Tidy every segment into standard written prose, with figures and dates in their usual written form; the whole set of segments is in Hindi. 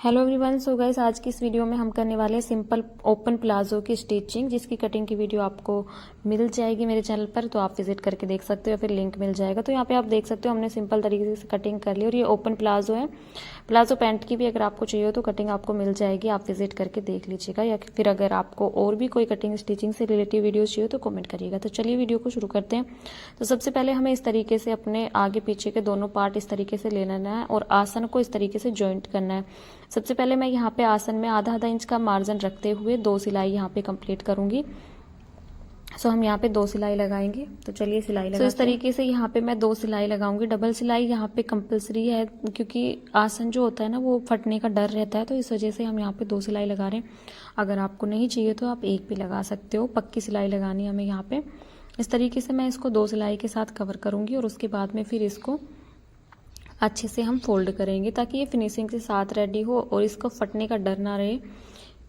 Hello everyone. सो गाइस, आज की इस वीडियो में हम करने वाले हैं सिंपल ओपन प्लाजो की स्टिचिंग, जिसकी कटिंग की वीडियो आपको मिल जाएगी मेरे चैनल पर, तो आप विजिट करके देख सकते हो या फिर लिंक मिल जाएगा। तो यहाँ पे आप देख सकते हो हमने सिंपल तरीके से कटिंग कर ली और ये ओपन प्लाजो है। प्लाजो पैंट की भी अगर आपको चाहिए हो तो कटिंग आपको मिल जाएगी, आप विजिट करके देख लीजिएगा। या फिर अगर आपको और भी कोई कटिंग स्टिचिंग से रिलेटिव वीडियोज चाहिए तो कमेंट करिएगा। तो चलिए वीडियो को शुरू करते हैं। तो सबसे पहले हमें इस तरीके से अपने आगे पीछे के दोनों पार्ट इस तरीके से ले लेना है और आसन को इस तरीके से ज्वाइंट करना है। सबसे पहले मैं यहाँ पे आसन में आधा इंच का मार्जिन रखते हुए 2 सिलाई यहाँ पे कंप्लीट करूंगी। सो हम यहाँ पे 2 सिलाई लगाएंगे। तो चलिए सिलाई लगाते हैं। इस तरीके से यहाँ पे मैं 2 सिलाई लगाऊंगी। डबल सिलाई यहाँ पे कंपलसरी है क्योंकि आसन जो होता है ना वो फटने का डर रहता है, तो इस वजह से हम यहाँ पे 2 सिलाई लगा रहे हैं। अगर आपको नहीं चाहिए तो आप एक भी लगा सकते हो। पक्की सिलाई लगानी है हमें यहाँ पे। इस तरीके से मैं इसको 2 सिलाई के साथ कवर करूंगी और उसके बाद में फिर इसको अच्छे से हम फोल्ड करेंगे ताकि ये फिनिशिंग के साथ रेडी हो और इसको फटने का डर ना रहे,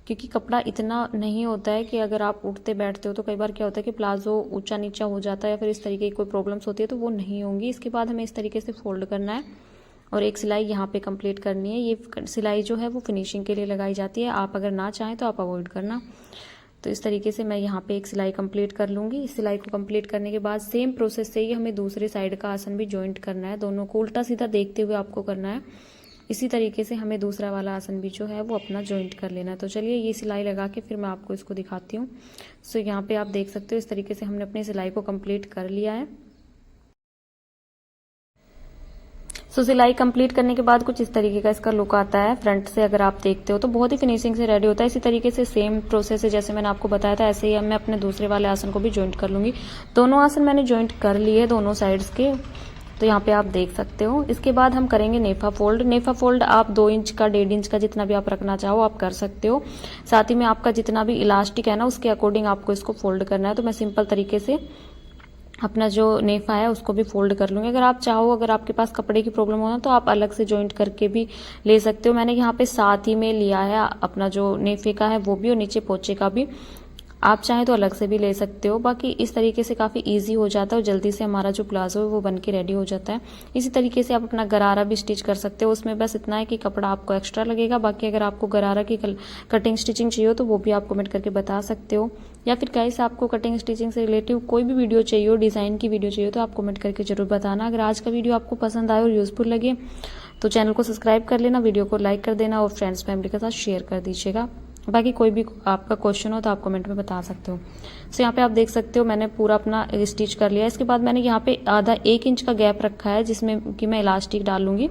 क्योंकि कपड़ा इतना नहीं होता है कि अगर आप उठते बैठते हो तो कई बार क्या होता है कि प्लाजो ऊंचा नीचा हो जाता है या फिर इस तरीके की कोई प्रॉब्लम्स होती है, तो वो नहीं होंगी। इसके बाद हमें इस तरीके से फोल्ड करना है और एक सिलाई यहाँ पे कंप्लीट करनी है। ये सिलाई जो है वो फिनिशिंग के लिए लगाई जाती है, आप अगर ना चाहें तो आप अवॉइड करना। तो इस तरीके से मैं यहाँ पे एक सिलाई कंप्लीट कर लूंगी। इस सिलाई को कंप्लीट करने के बाद सेम प्रोसेस से ही हमें दूसरे साइड का आसन भी ज्वाइंट करना है। दोनों को उल्टा सीधा देखते हुए आपको करना है। इसी तरीके से हमें दूसरा वाला आसन भी जो है वो अपना ज्वाइंट कर लेना है। तो चलिए ये सिलाई लगा के फिर मैं आपको इसको दिखाती हूँ। सो यहाँ पे आप देख सकते हो इस तरीके से हमने अपनी सिलाई को कंप्लीट कर लिया है। सो सिलाई कंप्लीट करने के बाद कुछ इस तरीके का इसका लुक आता है। फ्रंट से अगर आप देखते हो तो बहुत ही फिनिशिंग से रेडी होता है। इसी तरीके से सेम प्रोसेस है जैसे मैंने आपको बताया था, ऐसे ही मैं अपने दूसरे वाले आसन को भी ज्वाइंट कर लूंगी। दोनों आसन मैंने ज्वाइंट कर लिए दोनों साइड्स के, तो यहाँ पे आप देख सकते हो। इसके बाद हम करेंगे नेफा फोल्ड। नेफा फोल्ड आप 2 इंच का 1.5 इंच का जितना भी आप रखना चाहो आप कर सकते हो। साथ ही में आपका जितना भी इलास्टिक है ना उसके अकॉर्डिंग आपको इसको फोल्ड करना है। तो मैं सिंपल तरीके से अपना जो नेफा है उसको भी फोल्ड कर लूंगी। अगर आप चाहो, अगर आपके पास कपड़े की प्रॉब्लम हो ना तो आप अलग से ज्वाइंट करके भी ले सकते हो। मैंने यहाँ पे साथ ही में लिया है अपना जो नेफे का है वो भी और नीचे पोचे का भी। आप चाहें तो अलग से भी ले सकते हो। बाकी इस तरीके से काफी इजी हो जाता है और जल्दी से हमारा जो प्लाजो है वो बन के रेडी हो जाता है। इसी तरीके से आप अपना गरारा भी स्टिच कर सकते हो। उसमें बस इतना है कि कपड़ा आपको एक्स्ट्रा लगेगा। बाकी अगर आपको गरारा की कटिंग स्टिचिंग चाहिए हो तो वो भी आप कमेंट करके बता सकते हो। या फिर गाइस आपको कटिंग स्टिचिंग से रिलेटिव कोई भी वीडियो चाहिए हो, डिजाइन की वीडियो चाहिए तो आप कमेंट करके जरूर बताना। अगर आज का वीडियो आपको पसंद आए और यूजफुल लगे तो चैनल को सब्सक्राइब कर लेना, वीडियो को लाइक कर देना और फ्रेंड्स फैमिली के साथ शेयर कर दीजिएगा। बाकी कोई भी आपका क्वेश्चन हो तो आप कमेंट में बता सकते हो। सो यहाँ पे आप देख सकते हो मैंने पूरा अपना स्टिच कर लिया। इसके बाद मैंने यहाँ पे आधा 1 इंच का गैप रखा है जिसमें कि मैं इलास्टिक डालूंगी।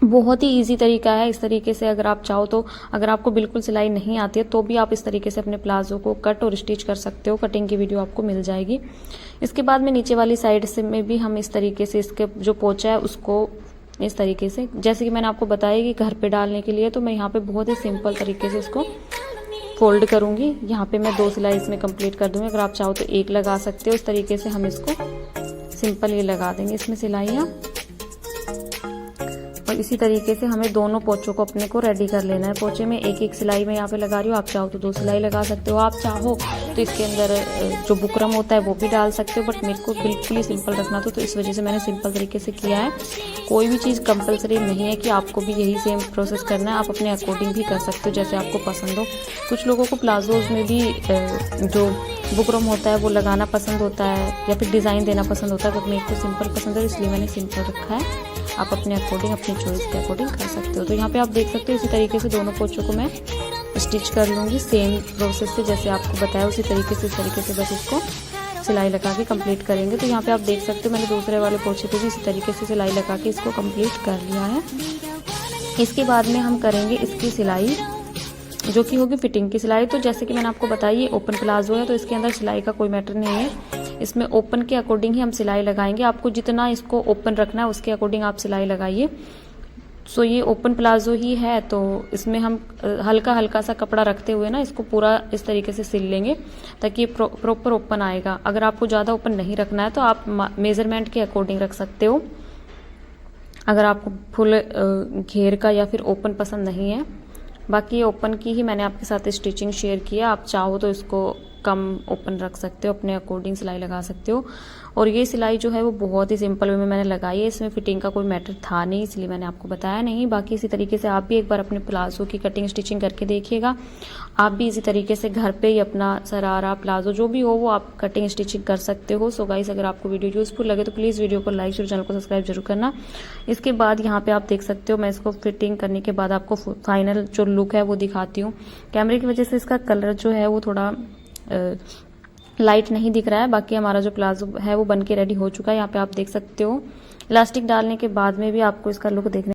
बहुत ही इजी तरीका है। इस तरीके से अगर आप चाहो तो, अगर आपको बिल्कुल सिलाई नहीं आती है तो भी आप इस तरीके से अपने प्लाजो को कट और स्टिच कर सकते हो। कटिंग की वीडियो आपको मिल जाएगी। इसके बाद में नीचे वाली साइड से में भी हम इस तरीके से इसके जो पोचा है उसको इस तरीके से, जैसे कि मैंने आपको बताया कि घर पे डालने के लिए, तो मैं यहाँ पे बहुत ही सिंपल तरीके से इसको फोल्ड करूंगी। यहाँ पे मैं 2 सिलाई इसमें कंप्लीट कर दूंगी। अगर आप चाहो तो एक लगा सकते हो। इस तरीके से हम इसको सिंपल ये लगा देंगे इसमें सिलाइयाँ। और इसी तरीके से हमें दोनों पोचों को अपने को रेडी कर लेना है। पोचे में एक सिलाई में यहाँ पे लगा रही हूँ। आप चाहो तो 2 सिलाई लगा सकते हो। आप चाहो तो इसके अंदर जो बुकरम होता है वो भी डाल सकते हो, बट मेरे को बिल्कुल ही सिंपल रखना था तो इस वजह से मैंने सिंपल तरीके से किया है। कोई भी चीज़ कंपलसरी नहीं है कि आपको भी यही सेम प्रोसेस करना है। आप अपने अकॉर्डिंग भी कर सकते हो जैसे आपको पसंद हो। कुछ लोगों को प्लाजोज में भी जो बुकरम होता है वो लगाना पसंद होता है या फिर डिज़ाइन देना पसंद होता है, बट मेरे को सिंपल पसंद है इसलिए मैंने सिंपल रखा है। आप अपने अकॉर्डिंग, अपनी चॉइस के अकॉर्डिंग कर सकते हो। तो यहाँ पे आप देख सकते हो इसी तरीके से दोनों पोचों को मैं स्टिच कर लूँगी सेम प्रोसेस से जैसे आपको बताया उसी तरीके से। इस तरीके से बस इसको सिलाई लगा के कंप्लीट करेंगे। तो यहाँ पे आप देख सकते हो मैंने दूसरे वाले पोचे पे भी इसी तरीके से सिलाई लगा के इसको कंप्लीट कर लिया है। इसके बाद में हम करेंगे इसकी सिलाई जो कि होगी फिटिंग की सिलाई। तो जैसे कि मैंने आपको बताया ये ओपन प्लाजो है तो इसके अंदर सिलाई का कोई मैटर नहीं है। इसमें ओपन के अकॉर्डिंग ही हम सिलाई लगाएंगे। आपको जितना इसको ओपन रखना है उसके अकॉर्डिंग आप सिलाई लगाइए। सो ये ओपन प्लाजो ही है तो इसमें हम हल्का हल्का सा कपड़ा रखते हुए ना इसको पूरा इस तरीके से सिल लेंगे ताकि ये प्रॉपर ओपन आएगा। अगर आपको ज़्यादा ओपन नहीं रखना है तो आप मेजरमेंट के अकॉर्डिंग रख सकते हो। अगर आपको फुल घेर का या फिर ओपन पसंद नहीं है। बाकी ये ओपन की ही मैंने आपके साथ स्टिचिंग शेयर किया। आप चाहो तो इसको कम ओपन रख सकते हो, अपने अकॉर्डिंग सिलाई लगा सकते हो। और ये सिलाई जो है वो बहुत ही सिंपल वे में मैंने लगाई है, इसमें फिटिंग का कोई मैटर था नहीं, इसलिए मैंने आपको बताया नहीं। बाकी इसी तरीके से आप भी एक बार अपने प्लाजो की कटिंग स्टिचिंग करके देखिएगा। आप भी इसी तरीके से घर पे ही अपना सरारा प्लाजो जो भी हो वो आप कटिंग स्टिचिंग कर सकते हो। सो गाइस, अगर आपको वीडियो यूजफुल लगे तो प्लीज़ वीडियो को लाइक और चैनल को सब्सक्राइब जरूर करना। इसके बाद यहाँ पे आप देख सकते हो, मैं इसको फिटिंग करने के बाद आपको फाइनल जो लुक है वो दिखाती हूँ। कैमरे की वजह से इसका कलर जो है वो थोड़ा लाइट नहीं दिख रहा है। बाकी हमारा जो प्लाजो है वो बन के रेडी हो चुका है। यहाँ पे आप देख सकते हो इलास्टिक डालने के बाद में भी आपको इसका लुक देखने